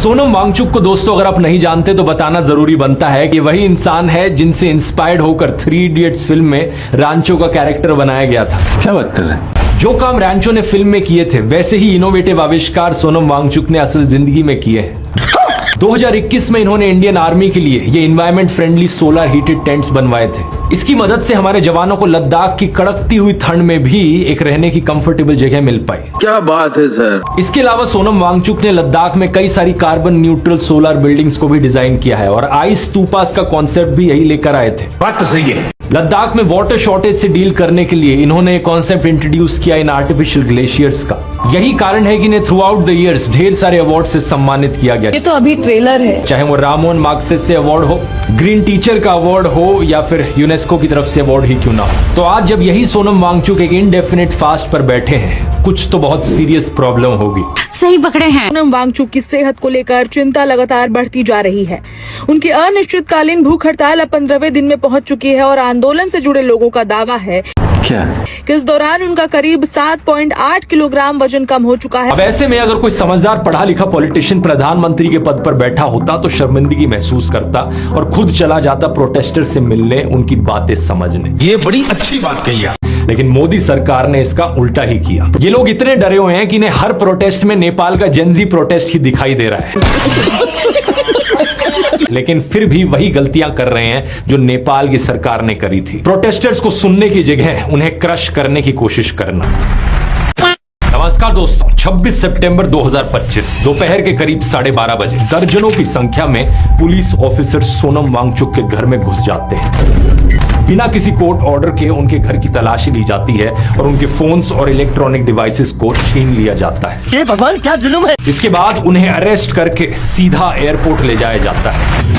सोनम वांगचुक को दोस्तों अगर आप नहीं जानते तो बताना जरूरी बनता है कि वही इंसान है जिनसे इंस्पायर्ड होकर 3 इडियट्स फिल्म में रांचो का कैरेक्टर बनाया गया था। क्या बात कर रहे हैं? जो काम रैंचो ने फिल्म में किए थे वैसे ही इनोवेटिव आविष्कार सोनम वांगचुक ने असल जिंदगी में किए हैं। 2021 में इन्होंने इंडियन आर्मी के लिए ये environment friendly solar heated tents बनवाए थे। इसकी मदद से हमारे जवानों को लद्दाख की कड़कती हुई ठंड में भी एक रहने की कंफर्टेबल जगह मिल पाई। क्या बात है सर। इसके अलावा सोनम वांगचुक ने लद्दाख में कई सारी कार्बन न्यूट्रल सोलर बिल्डिंग्स को भी डिजाइन किया है और आइस स्तूपास का कॉन्सेप्ट भी यही लेकर आए थे। बात तो सही है। लद्दाख में वाटर शॉर्टेज से डील करने के लिए इन्होंने एक कॉन्सेप्ट इंट्रोड्यूस किया इन आर्टिफिशियल ग्लेशियर्स का। यही कारण है कि इन्हें थ्रू आउट द इयर्स ढेर सारे अवार्ड से सम्मानित किया गया। ये तो अभी ट्रेलर है। चाहे वो रामोन मार्क्सेस अवार्ड हो, ग्रीन टीचर का अवार्ड हो या फिर यूनेस्को की तरफ से अवार्ड ही क्यों ना हो। तो आज जब यही सोनम वांगचुक एक इंडेफिनिट फास्ट पर बैठे हैं, कुछ तो बहुत सीरियस प्रॉब्लम होगी। सही पकड़े हैं। सोनम वांगचुक की सेहत को लेकर चिंता लगातार बढ़ती जा रही है। उनकी अनिश्चितकालीन भूख हड़ताल अब 15वें दिन में पहुंच चुकी है और आंदोलन से जुड़े लोगों का दावा है क्या कि इस दौरान उनका करीब 7.8 किलोग्राम वजन कम हो चुका है। अब ऐसे में अगर कोई समझदार पढ़ा लिखा पॉलिटिशियन प्रधानमंत्री के पद पर बैठा होता तो शर्मिंदगी महसूस करता और खुद चला जाता प्रोटेस्टर से मिलने, उनकी बातें समझने। ये बड़ी अच्छी बात कही आप। लेकिन मोदी सरकार ने इसका उल्टा ही किया। ये लोग इतने डरे हुए हैं कि इन्हें हर प्रोटेस्ट में नेपाल का जेनजी प्रोटेस्ट ही दिखाई दे रहा है। लेकिन फिर भी वही गलतियां कर रहे हैं जो नेपाल की सरकार ने करी थी। प्रोटेस्टर्स को सुनने की जगह उन्हें क्रश करने की कोशिश करना। नमस्कार दोस्तों, 26 सितंबर 2025 दोपहर के करीब 12:30 बजे दर्जनों की संख्या में पुलिस ऑफिसर सोनम वांगचुक के घर में घुस जाते हैं। बिना किसी कोर्ट ऑर्डर के उनके घर की तलाशी ली जाती है और उनके फोन्स और इलेक्ट्रॉनिक डिवाइसेस को छीन लिया जाता है। ये भगवान क्या जुल्म है। इसके बाद उन्हें अरेस्ट करके सीधा एयरपोर्ट ले जाया जाता है।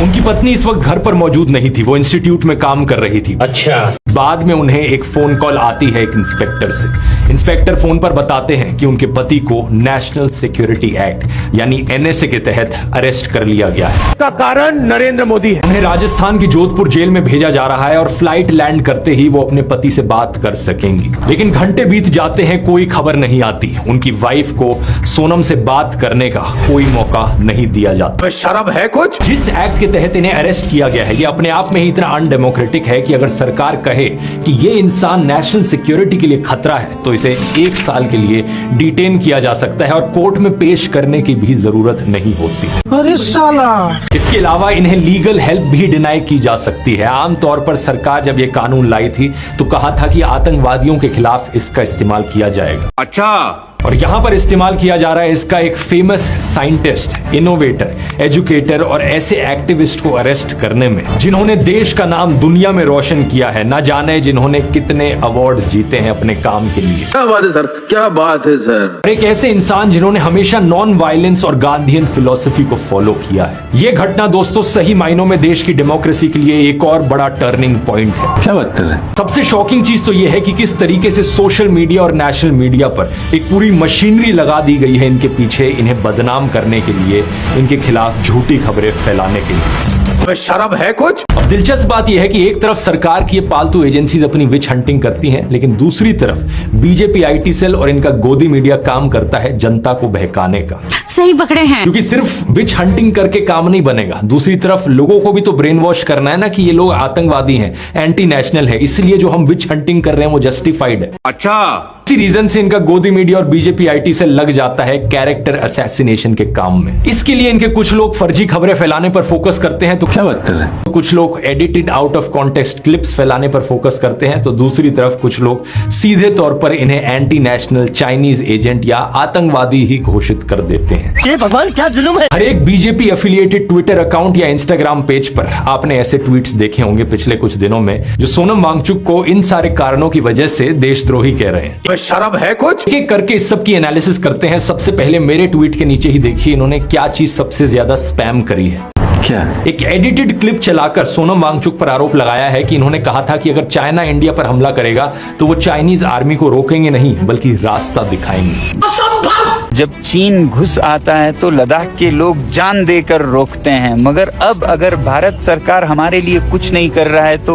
उनकी पत्नी इस वक्त घर पर मौजूद नहीं थी, वो इंस्टीट्यूट में काम कर रही थी। अच्छा। बाद में उन्हें एक फोन कॉल आती है एक इंस्पेक्टर से। इंस्पेक्टर फोन पर बताते हैं कि उनके पति को नेशनल सिक्योरिटी एक्ट यानी एनएसए के तहत अरेस्ट कर लिया गया है। इसका कारण नरेंद्र मोदी है। उन्हें राजस्थान की जोधपुर जेल में भेजा जा रहा है और फ्लाइट लैंड करते ही वो अपने पति से बात कर सकेंगी। लेकिन घंटे बीत जाते हैं, कोई खबर नहीं आती। उनकी वाइफ को सोनम से बात करने का कोई मौका नहीं दिया जाता। शर्म है कुछ। जिस एक्ट के तहत इन्हें अरेस्ट किया गया है ये अपने आप में ही इतना अनडेमोक्रेटिक है कि अगर सरकार कहे कि ये इंसान नेशनल सिक्योरिटी के लिए खतरा है तो इसे 1 साल के लिए डिटेन किया जा सकता है और कोर्ट में पेश करने की भी जरूरत नहीं होती। अरे साला। इसके अलावा इन्हें लीगल हेल्प भी डिनाई की जा सकती है। आमतौर पर सरकार जब ये कानून लाई थी तो कहा था कि आतंकवादियों के खिलाफ इसका इस्तेमाल किया जाएगा। अच्छा। और यहां पर इस्तेमाल किया जा रहा है इसका एक फेमस साइंटिस्ट, इनोवेटर, एजुकेटर और ऐसे एक्टिविस्ट को अरेस्ट करने में जिन्होंने देश का नाम दुनिया में रोशन किया है। ना जाने जिन्होंने कितने अवार्ड जीते हैं अपने काम के लिए। क्या बात है सर, क्या बात है सर। एक ऐसे इंसान जिन्होंने हमेशा नॉन वायलेंस और गांधीयन फिलॉसफी को फॉलो किया है। ये घटना दोस्तों सही मायनों में देश की डेमोक्रेसी के लिए एक और बड़ा टर्निंग पॉइंट है। क्या बात कर रहे हैं? सबसे शॉकिंग चीज तो यह है कि किस तरीके से सोशल मीडिया और नेशनल मीडिया पर एक पूरी मशीनरी लगा दी गई है इनके पीछे, इन्हें बदनाम करने के लिए, इनके खिलाफ झूठी खबरें फैलाने के लिए। शर्म है कुछ। अब दिलचस्प बात यह है कि एक तरफ सरकार की ये पालतू एजेंसीज अपनी विच हंटिंग करती हैं, लेकिन दूसरी तरफ बीजेपी आईटी सेल और इनका गोदी मीडिया काम करता है जनता को बहकाने का। सही पकड़े हैं। क्योंकि सिर्फ विच हंटिंग करके काम नहीं बनेगा, दूसरी तरफ लोगों को भी तो ब्रेन वॉश करना है ना कि ये लोग आतंकवादी हैं, एंटी नेशनल है, इसलिए जो हम विच हंटिंग कर रहे हैं वो जस्टिफाइड है। अच्छा। इसी रीजन से इनका गोदी मीडिया और बीजेपी आईटी से लग जाता है कैरेक्टर असैसिनेशन के काम में। इसके लिए इनके कुछ लोग फर्जी खबरें फैलाने पर फोकस करते हैं तो क्या बात कर रहे हैं? कुछ लोग edited out of context clips फैलाने पर फोकस करते हैं तो दूसरी तरफ कुछ लोग सीधे तौर पर इन्हें एंटी नेशनल, चाइनीज एजेंट या आतंकवादी ही घोषित कर देते हैं। ये भगवान क्या जुल्म है। हर एक बीजेपी एफिलिएटेड ट्विटर अकाउंट या इंस्टाग्राम पेज पर आपने ऐसे ट्वीट्स देखे होंगे पिछले कुछ दिनों में जो सोनम वांगचुक को इन सारे कारणों की वजह से देशद्रोही कह रहे हैं। शर्म है कुछ। एक एक करके इस सब की एनालिसिस करते हैं। सबसे पहले मेरे ट्वीट के नीचे ही देखिए इन्होंने क्या चीज सबसे ज्यादा स्पैम करी है। क्या? एक एडिटेड क्लिप चलाकर सोनम वांगचुक पर आरोप लगाया है कि इन्होंने कहा था कि अगर चाइना इंडिया पर हमला करेगा तो वो चाइनीज आर्मी को रोकेंगे नहीं बल्कि रास्ता दिखाएंगे। जब चीन घुस आता है तो लद्दाख के लोग जान देकर रोकते हैं, मगर अब अगर भारत सरकार हमारे लिए कुछ नहीं कर रहा है तो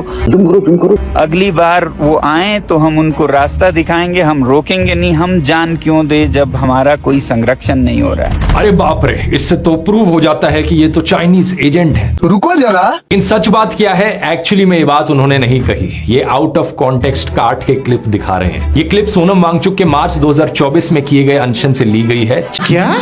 अगली बार वो आए तो हम उनको रास्ता दिखाएंगे, हम रोकेंगे नहीं, हम जान क्यों दे जब हमारा कोई संरक्षण नहीं हो रहा है। अरे बाप रे, इससे तो प्रूव हो जाता है कि ये तो चाइनीज एजेंट है। रुको जरा। इन सच बात क्या है, एक्चुअली में ये बात उन्होंने नहीं कही, ये आउट ऑफ कॉन्टेक्स्ट काट के क्लिप दिखा रहे हैं। ये क्लिप सोनम वांगचुक के मार्च 2024 में किए गए अनशन से ली गई है। क्या?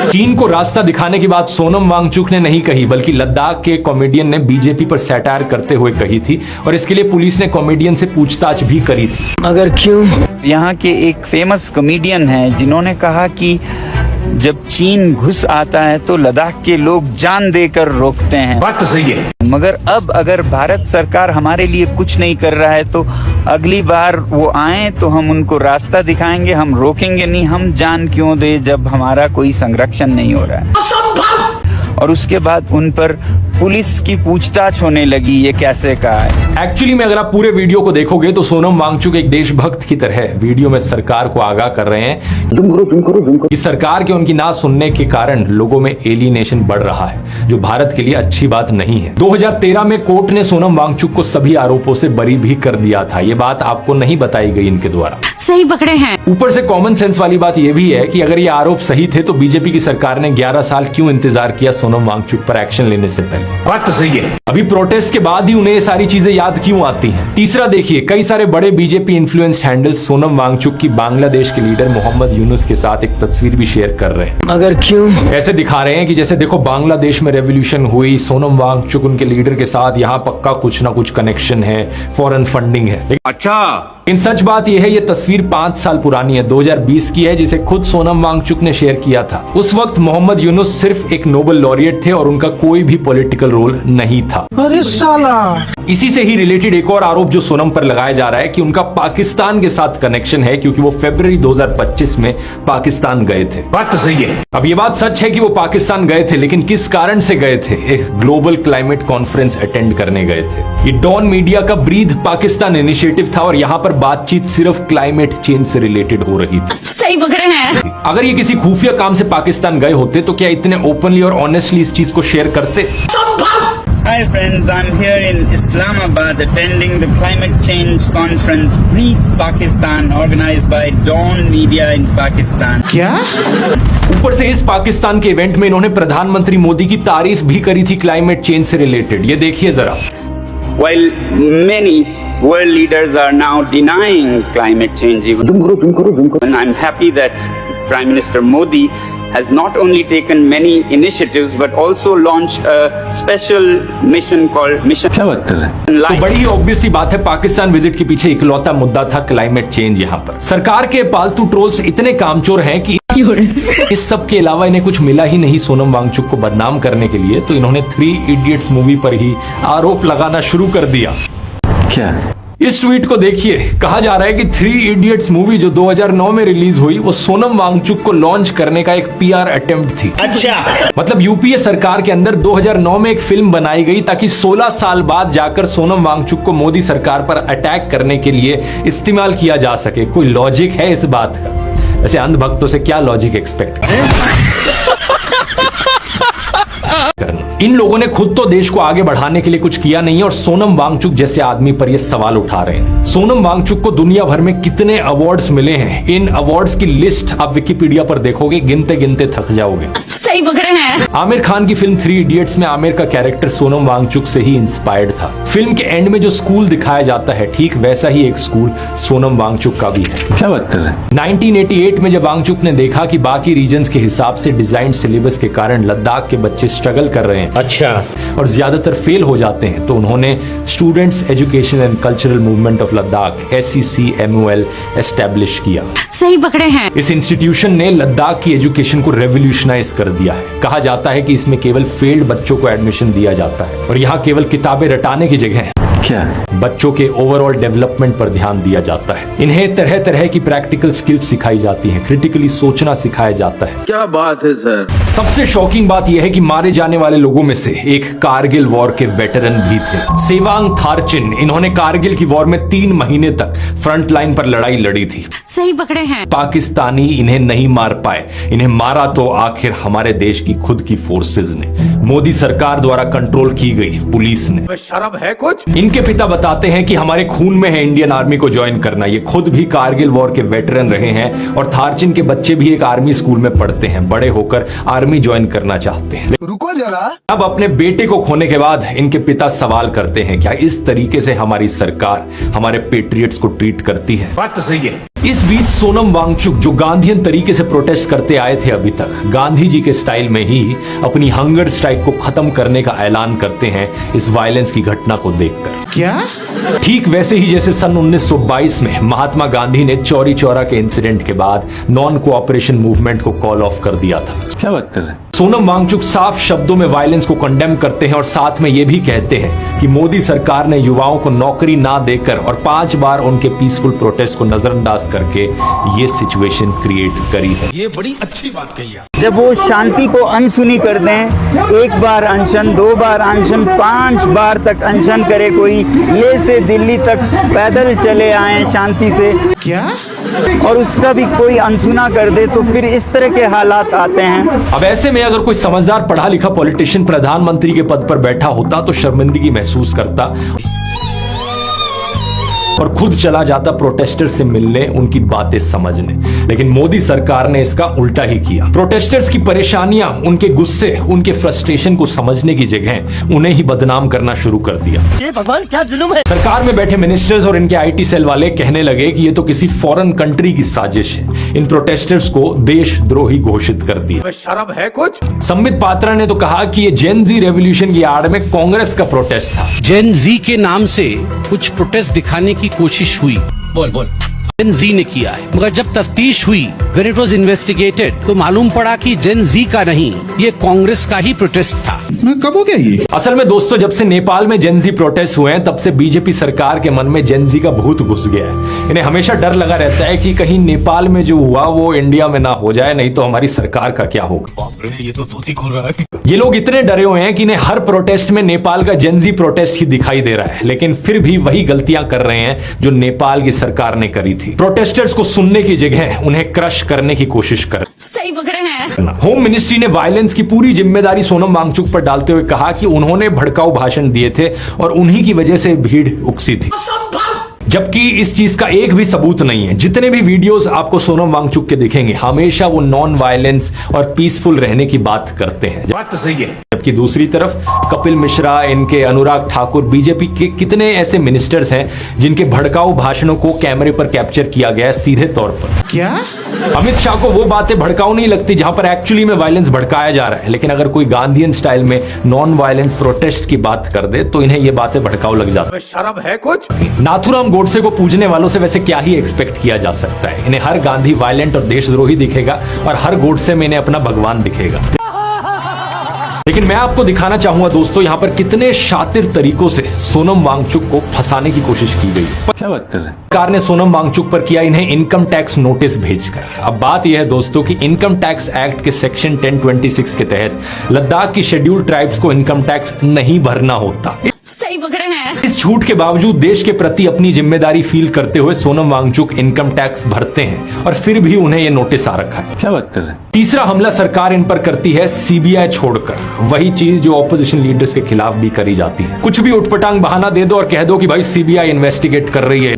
चीन को रास्ता दिखाने की बात सोनम वांगचुक ने नहीं कही, बल्कि लद्दाख के कॉमेडियन ने बीजेपी पर सैटायर करते हुए कही थी, और इसके लिए पुलिस ने कॉमेडियन से पूछताछ भी करी थी। मगर क्यों? यहाँ के एक फेमस कॉमेडियन हैं जिन्होंने कहा कि जब चीन घुस आता है तो लद्दाख के लोग जान देकर रोकते हैं। बात तो सही है, मगर अब अगर भारत सरकार हमारे लिए कुछ नहीं कर रहा है तो अगली बार वो आए तो हम उनको रास्ता दिखाएंगे, हम रोकेंगे नहीं, हम जान क्यों दे जब हमारा कोई संरक्षण नहीं हो रहा है। और उसके बाद उन पर पुलिस की पूछताछ होने लगी, ये कैसे कहा है? एक्चुअली में अगर आप पूरे वीडियो को देखोगे तो सोनम वांगचुक एक देशभक्त की तरह है, वीडियो में सरकार को आगाह कर रहे हैं कि सरकार के उनकी ना सुनने के कारण लोगों में एलिनेशन बढ़ रहा है, जो भारत के लिए अच्छी बात नहीं है। 2013 में कोर्ट ने सोनम वांगचुक को सभी आरोपों से बरी भी कर दिया था। ये बात आपको नहीं बताई गई इनके द्वारा। सही पकड़े हैं। ऊपर से कॉमन सेंस वाली बात यह भी है कि अगर ये आरोप सही थे तो बीजेपी की सरकार ने 11 साल क्यों इंतजार किया सोनम वांगचुक पर एक्शन लेने से पहले? बात तो सही है। अभी प्रोटेस्ट के बाद ही उन्हें ये सारी चीजें याद क्यों आती हैं? तीसरा देखिए, कई सारे बड़े BJP influenced handles Sonam Wangchuk की बांग्लादेश के लीडर मोहम्मद यूनुस के साथ एक तस्वीर भी शेयर कर रहे हैं। मगर क्यों? ऐसे दिखा रहे हैं कि जैसे देखो बांग्लादेश में रेवोल्यूशन हुई, सोनम वांगचुक उनके लीडर के साथ, यहाँ पक्का कुछ ना कुछ कनेक्शन है, फॉरेन फंडिंग है। अच्छा, इन सच बात यह है, ये तस्वीर 5 साल पुरानी है, 2020 की है, जिसे खुद सोनम वांगचुक ने शेयर किया था। उस वक्त मोहम्मद यूनुस सिर्फ एक नोबेल लॉरिएट थे और उनका कोई भी पॉलिटिकल रोल नहीं था। अरे साला। इसी से ही रिलेटेड एक और आरोप जो सोनम पर लगाया जा रहा है कि उनका पाकिस्तान के साथ कनेक्शन है, क्योंकि वो फरवरी 2025 में पाकिस्तान गए थे। बात तो सही है। अब ये बात सच है कि वो पाकिस्तान गए थे, लेकिन किस कारण से गए थे? एक ग्लोबल क्लाइमेट कॉन्फ्रेंस अटेंड करने गए थे। ये डॉन मीडिया का ब्रीथ पाकिस्तान इनिशिएटिव था और यहाँ पर बातचीत सिर्फ क्लाइमेट चेंज से रिलेटेड हो रही थी। सही पकड़े हैं। अगर ये किसी खुफिया काम से पाकिस्तान गए होते तो क्या इतने ओपनली और ऑनेस्टली इस चीज को शेयर करते? Hi friends, I'm here in Islamabad attending the climate change conference Breathe Pakistan organized by Dawn Media in Pakistan. क्या? ऊपर से इस पाकिस्तान के इवेंट में इन्होंने प्रधानमंत्री मोदी की तारीफ भी करी थी क्लाइमेट चेंज से रिलेटेड। ये देखिए जरा। While many world leaders are now denying climate change, and I'm happy that Prime Minister Modi has not only taken many initiatives but also launched a special mission called Mission क्या बात कर रहे हैं? तो Life. बड़ी ही obvious सी बात है, Pakistan visit के पीछे इकलौता मुद्दा था क्लाइमेट चेंज। यहाँ पर सरकार के पालतू ट्रोल्स इतने कामचोर हैं कि इस सब के अलावा इन्हें कुछ मिला ही नहीं सोनम वांगचुक को बदनाम करने के लिए, तो इन्होंने 3 इडियट्स मूवी पर ही आरोप लगाना शुरू कर दिया। क्या? इस ट्वीट को देखिए, कहा जा रहा है कि 3 इडियट्स मूवी जो 2009 में रिलीज हुई वो सोनम वांगचुक को लॉन्च करने का एक पीआर अटेम्प्ट थी। अच्छा, मतलब यूपीए सरकार के अंदर 2009 में एक फिल्म बनाई गई ताकि 16 साल बाद जाकर सोनम वांगचुक को मोदी सरकार पर अटैक करने के लिए इस्तेमाल किया जा सके। कोई लॉजिक है इस बात का? ऐसे अंधभक्तों से क्या लॉजिक एक्सपेक्ट करना? इन लोगों ने खुद तो देश को आगे बढ़ाने के लिए कुछ किया नहीं है और सोनम वांगचुक जैसे आदमी पर ये सवाल उठा रहे हैं। सोनम वांगचुक को दुनिया भर में कितने अवार्ड्स मिले हैं, इन अवार्ड्स की लिस्ट आप विकिपीडिया पर देखोगे, गिनते गिनते थक जाओगे। सही पकड़े हैं। आमिर खान की फिल्म 3 इडियट्स में आमिर का कैरेक्टर सोनम वांगचुक से ही इंस्पायर्ड था। फिल्म के एंड में जो स्कूल दिखाया जाता है, ठीक वैसा ही एक स्कूल सोनम वांगचुक का भी है। क्या बात कर रहे हैं? 1988 में जब वांगचुक ने देखा कि बाकी रीजन्स के हिसाब से डिजाइन सिलेबस के कारण लद्दाख के बच्चे स्ट्रगल कर रहे हैं, अच्छा, और ज्यादातर फेल हो जाते हैं, तो उन्होंने students education and cultural movement of Ladakh SECMOL establish किया। सही पकड़े हैं। इस इंस्टीट्यूशन ने लद्दाख की एजुकेशन को रेवोल्यूशनाइज कर दिया है। कहा जाता है कि इसमें केवल फेल्ड बच्चों को एडमिशन दिया जाता है और यहाँ केवल किताबें रटाने की जगह क्या? बच्चों के ओवरऑल डेवलपमेंट पर ध्यान दिया जाता है। इन्हें तरह तरह की प्रैक्टिकल स्किल्स सिखाई जाती हैं, क्रिटिकली सोचना सिखाया जाता है। क्या बात है सर। सबसे शॉकिंग बात यह है कि मारे जाने वाले लोगों में से एक कारगिल वॉर के वेटरन भी थे। सेवांग थारचिन, इन्होंने कारगिल की वॉर में 3 महीने तक फ्रंट लाइन पर लड़ाई लड़ी थी। सही पकड़े हैं। पाकिस्तानी इन्हें नहीं मार पाए, इन्हें मारा तो आखिर हमारे देश की खुद की फोर्सेज ने, मोदी सरकार द्वारा कंट्रोल की गई पुलिस ने। शर्म है कुछ। इनके पिता बताते हैं कि हमारे खून में है इंडियन आर्मी को ज्वाइन करना। ये खुद भी कारगिल वॉर के वेटरन रहे हैं और थारचिन के बच्चे भी एक आर्मी स्कूल में पढ़ते हैं, बड़े होकर आर्मी ज्वाइन करना चाहते हैं। रुको जरा। अब अपने बेटे को खोने के बाद इनके पिता सवाल करते हैं, क्या इस तरीके से हमारी सरकार हमारे पेट्रियट्स को ट्रीट करती है? बात तो सही है। इस बीच सोनम वांगचुक, जो गांधीयन तरीके से प्रोटेस्ट करते आए थे अभी तक, गांधी जी के स्टाइल में ही अपनी हंगर स्ट्राइक को खत्म करने का ऐलान करते हैं इस वायलेंस की घटना को देखकर। क्या? ठीक वैसे ही जैसे सन 1922 में महात्मा गांधी ने चौरी चौरा के इंसिडेंट के बाद नॉन कोऑपरेशन मूवमेंट को कॉल ऑफ कर दिया था। क्या बात कर रहे हैं? सोनम वांगचुक साफ शब्दों में वायलेंस को कंडेम करते हैं और साथ में ये भी कहते हैं कि मोदी सरकार ने युवाओं को नौकरी ना देकर और 5 बार उनके पीसफुल प्रोटेस्ट को नजरअंदाज करके ये सिचुएशन क्रिएट करी है। ये बड़ी अच्छी बात कही है। जब वो शांति को अनसुनी कर दें, 1 बार अनशन, 2 बार अनशन, 5 बार तक अनशन करे कोई, ले से दिल्ली तक पैदल चले आए शांति से, क्या? और उसका भी कोई अनसुना कर दे, तो फिर इस तरह के हालात आते हैं। अब ऐसे में अगर कोई समझदार पढ़ा लिखा पॉलिटिशियन प्रधानमंत्री के पद पर बैठा होता तो शर्मिंदगी महसूस करता और खुद चला जाता प्रोटेस्टर्स से मिलने, उनकी बातें समझने। लेकिन मोदी सरकार ने इसका उल्टा ही किया। प्रोटेस्टर्स की परेशानियां, उनके गुस्से, उनके फ्रस्ट्रेशन को समझने की जगह उन्हें ही बदनाम करना शुरू कर दिया। ये भगवान क्या जुल्म है। सरकार में बैठे मिनिस्टर्स और इनके आईटी सेल वाले कहने लगे कि ये तो किसी फॉरेन कंट्री की साजिश है। इन प्रोटेस्टर्स को देशद्रोही घोषित कर दिया। शर्म है कुछ। संबित पात्रा ने तो कहा कि ये जेन जी रेवोल्यूशन की आड़ में कांग्रेस का प्रोटेस्ट था। जेन जी के नाम से कुछ प्रोटेस्ट दिखाने की कोशिश हुई, बोल बोल। जेन जी ने किया है, मगर जब तफ्तीश हुई, when it was investigated, तो मालूम पड़ा कि जेन जी का नहीं, ये कांग्रेस का ही प्रोटेस्ट था। कब हो गया ये? असल में दोस्तों, जब से नेपाल में जेन जी प्रोटेस्ट हुए हैं, तब से बीजेपी सरकार के मन में जेन जी का भूत घुस गया है। इन्हें हमेशा डर लगा रहता है कि कहीं नेपाल में जो हुआ वो इंडिया में ना हो जाए, नहीं तो हमारी सरकार का क्या होगा। ये तो धोती खोल रहा है। ये लोग इतने डरे हुए हैं कि इन्हें हर प्रोटेस्ट में नेपाल का जेन जी प्रोटेस्ट ही दिखाई दे रहा है, लेकिन फिर भी वही गलतियां कर रहे हैं जो नेपाल की सरकार ने करी थी। प्रोटेस्टर्स को सुनने की जगह उन्हें क्रश करने की कोशिश कर। सही पकड़े हैं। होम मिनिस्ट्री ने वायलेंस की पूरी जिम्मेदारी सोनम वांगचुक पर डालते हुए कहा कि उन्होंने भड़काऊ भाषण दिए थे और उन्हीं की वजह से भीड़ उकसी थी, जबकि इस चीज का एक भी सबूत नहीं है। जितने भी वीडियोस आपको सोनम वांगचुक के दिखेंगे, हमेशा वो नॉन वायलेंस और पीसफुल रहने की बात करते हैं। बात तो सही है। जबकि दूसरी तरफ कपिल मिश्रा, इनके अनुराग ठाकुर, बीजेपी के कितने ऐसे मिनिस्टर्स हैं जिनके भड़काऊ भाषणों को कैमरे पर कैप्चर किया गया है सीधे तौर पर। क्या? अमित शाह को वो बातें भड़काऊ नहीं लगती जहां पर एक्चुअली में वायलेंस भड़काया जा रहा है, लेकिन अगर कोई गांधीयन स्टाइल में नॉन वायलेंट प्रोटेस्ट की बात कर दे तो इन्हें ये बातें भड़काऊ लग जाती है। शर्म है कुछ। नाथुराम गोडसे को पूजने वालों से वैसे क्या ही एक्सपेक्ट किया जा सकता है। इन्हें हर गांधी वायलेंट और देशद्रोही दिखेगा और हर गोडसे में इन्हें अपना भगवान दिखेगा। लेकिन मैं आपको दिखाना चाहूंगा दोस्तों, यहाँ पर कितने शातिर तरीकों से सोनम वांगचुक को फंसाने की कोशिश की गई। क्या बात कर रहे हैं? सरकार ने सोनम वांगचुक पर किया इन्हें इनकम टैक्स नोटिस भेजकर। अब बात यह है दोस्तों कि इनकम टैक्स एक्ट के सेक्शन 1026 के तहत लद्दाख की शेड्यूल्ड ट्राइब्स को इनकम टैक्स नहीं भरना होता। सही पकड़े हैं। इस छूट के बावजूद देश के प्रति अपनी जिम्मेदारी फील करते हुए सोनम वांगचुक इनकम टैक्स भरते हैं और फिर भी उन्हें यह नोटिस आ रखा है। क्या बात कर रहे हैं? तीसरा हमला सरकार इन पर करती है सीबीआई छोड़कर, वही चीज जो ऑपोजिशन लीडर्स के खिलाफ भी करी जाती है। कुछ भी उटपटांग बहाना दे दो और कह दो कि भाई सीबीआई इन्वेस्टिगेट कर रही है।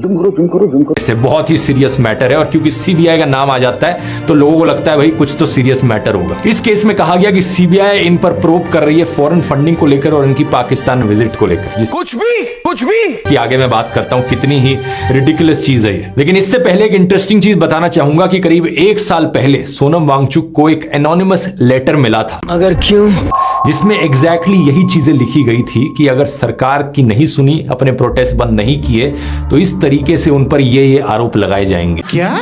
इससे बहुत ही सीरियस मैटर है और क्योंकि सीबीआई का नाम आ जाता है तो लोगों को लगता है भाई कुछ तो सीरियस मैटर होगा। इस केस में कहा गया कि सीबीआई इन पर प्रोब कर रही है फॉरेन फंडिंग को लेकर और इनकी पाकिस्तान विजिट को लेकर। कुछ भी कि आगे मैं बात करता हूं कितनी ही रिडिकुलस चीज है ये। लेकिन इससे पहले एक इंटरेस्टिंग चीज बताना चाहूंगा कि करीब 1 साल पहले सोनम वांगचुक को एक एनोनिमस लेटर मिला था, मगर क्यों, जिसमें एग्जैक्टली यही चीजें लिखी गई थी कि अगर सरकार की नहीं सुनी, अपने प्रोटेस्ट बंद नहीं किए तो इस तरीके से उन पर ये आरोप लगाए जाएंगे। क्या?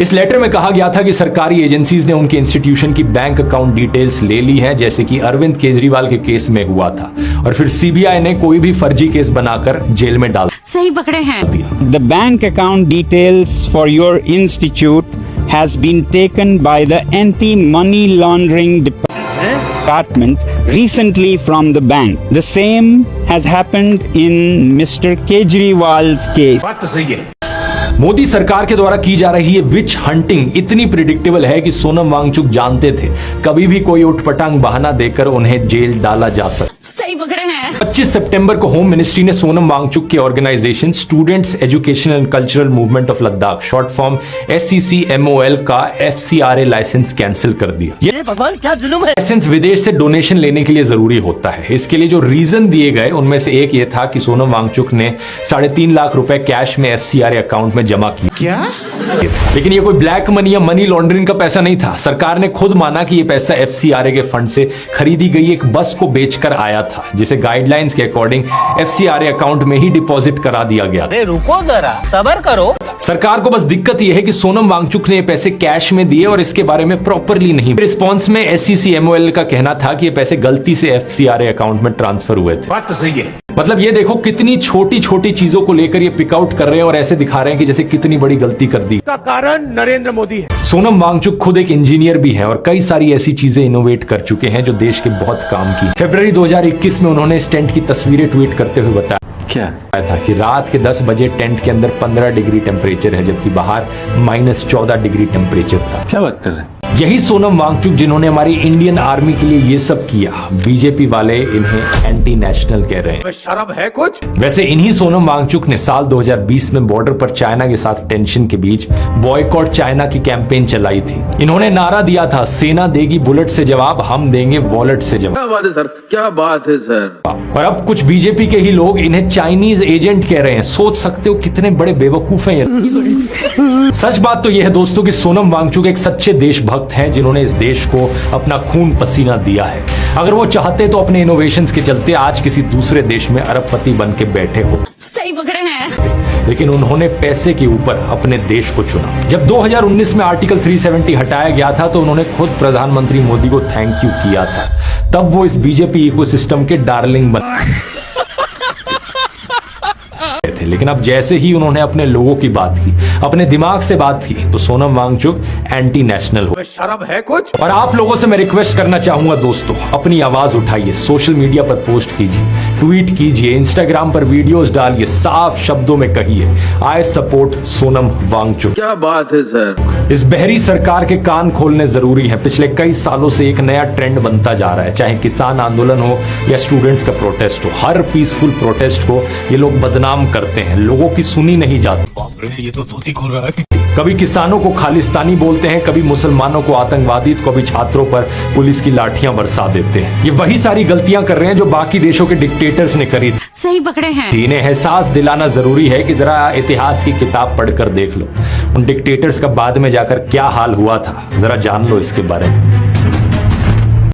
इस लेटर में कहा गया था कि सरकारी एजेंसीज ने उनके इंस्टीट्यूशन की बैंक अकाउंट डिटेल्स ले ली हैं, जैसे कि अरविंद केजरीवाल के केस में हुआ था, और फिर सीबीआई ने कोई भी फर्जी केस बनाकर जेल में डाल सही पकड़े हैं। दिया। The bank account details for your institute has been taken by the anti-money laundering department recently from the bank. The same has happened in Mr. Kejriwal's case. बात तो सही है। मोदी सरकार के द्वारा की जा रही ये विच हंटिंग इतनी प्रिडिक्टेबल है कि सोनम वांगचुक जानते थे कभी भी कोई उठपटांग बहाना देकर उन्हें जेल डाला जा सकता। सही पकड़े हैं। 25 सितंबर को होम मिनिस्ट्री ने सोनम वांगचुक के organisation students education and cultural movement of Ladakh short form SCCMOL का FCRA लाइसेंस कैंसिल कर दिया। ये भगवान क्या जुल्म है। लाइसेंस विदेश से डोनेशन लेने के लिए जरूरी होता है। इसके लिए जो रीजन दिए गए उनमें से एक ये था कि सोनम वांगचुक ने 3.5 लाख रुपए कैश में FCRA अकाउंट में जमा किया। क्या? लेकिन ये कोई ब्लैक मनी या मनी लॉन्ड्रिंग का पैसा नहीं था। सरकार ने खुद माना कि ये पैसा FCRA के फंड से खरीदी गई एक बस को बेचकर आया था, जिसे गाइडलाइंस के अकॉर्डिंग FCRA अकाउंट में ही डिपॉजिट करा दिया गया। अरे रुको जरा, सब्र करो। सरकार को बस दिक्कत यह है कि सोनम वांगचुक ने ये पैसे कैश में दिए और इसके बारे में प्रॉपरली नहीं। रिस्पॉन्स में SCCMOL का कहना था कि ये पैसे गलती से FCRA अकाउंट में ट्रांसफर हुए थे। बात तो सही है। मतलब ये देखो कितनी छोटी छोटी चीजों को लेकर ये पिकआउट कर रहे हैं और ऐसे दिखा रहे हैं कि जैसे कितनी बड़ी गलती कर दी। का कारण नरेंद्र मोदी है। सोनम वांगचुक खुद एक इंजीनियर भी हैं और कई सारी ऐसी चीजें इनोवेट कर चुके हैं जो देश के बहुत काम की। फरवरी 2021 में उन्होंने इस टेंट की तस्वीरें ट्वीट करते हुए बताया क्या? था कि रात के 10 बजे टेंट के अंदर 15 डिग्री टेम्परेचर है, जबकि बाहर -14 डिग्री टेम्परेचर था। क्या बात कर रहे हैं? यही सोनम वांगचुक जिन्होंने हमारी इंडियन आर्मी के लिए ये सब किया। बीजेपी वाले इन्हें एंटी नेशनल कह रहे हैं। शर्म है कुछ? वैसे इन्हीं सोनम वांगचुक ने साल 2020 में बॉर्डर पर चाइना के साथ टेंशन के बीच बॉयकॉट चाइना की कैंपेन चलाई थी। इन्होंने नारा दिया था, सेना देगी बुलेट से जवाब, हम देंगे वॉलेट से जवाब। क्या बात है सर, क्या बात है सर। और अब कुछ बीजेपी के ही लोग इन्हें चाइनीज एजेंट कह रहे हैं। सोच सकते हो कितने बड़े बेवकूफ हैं ये। सच बात तो यह है दोस्तों कि सोनम वांगचुक एक सच्चे देशभक्त हैं जिन्होंने इस देश को अपना खून पसीना दिया है। अगर वो चाहते तो अपने इनोवेशंस के चलते आज किसी दूसरे देश में अरबपति बन के बैठे हो, सही पकड़े हैं। लेकिन उन्होंने पैसे के ऊपर अपने देश को चुना। जब 2019 में आर्टिकल 370 हटाया गया था तो उन्होंने खुद प्रधानमंत्री मोदी को थैंक यू किया था। तब वो इस बीजेपी इकोसिस्टम के डार्लिंग बने थे। लेकिन अब जैसे ही उन्होंने अपने लोगों की बात की, अपने दिमाग से बात की, तो सोनम वांगचुक एंटी नेशनल हो। शर्म है कुछ? और आप लोगों से मैं रिक्वेस्ट करना चाहूंगा दोस्तों, अपनी आवाज उठाइए, सोशल मीडिया पर पोस्ट कीजिए, ट्वीट कीजिए, इंस्टाग्राम पर वीडियोस डालिए, साफ शब्दों में कहिए, आई सपोर्ट सोनम वांगचुक। क्या बात है सर। इस बहरी सरकार के कान खोलने जरूरी है। पिछले कई सालों से एक नया ट्रेंड बनता जा रहा है, चाहे किसान आंदोलन हो या स्टूडेंट्स का प्रोटेस्ट हो। हर पीसफुल प्रोटेस्ट को ये लोग बदनाम करते हैं, लोगों की सुनी नहीं जाती। ये तो धोती खोल रहा है। कभी किसानों को खालिस्तानी बोलते हैं, कभी मुसलमानों को आतंकवादी, तो कभी छात्रों पर पुलिस की लाठियां बरसा देते हैं। ये वही सारी गलतियां कर रहे हैं जो बाकी देशों के डिक्टेटर्स ने करी थी। सही पकड़े हैं। इन्हें एहसास दिलाना जरूरी है कि जरा इतिहास की किताब पढ़कर देख लो, उन डिक्टेटर्स का बाद में जाकर क्या हाल हुआ था, जरा जान लो इसके बारे में।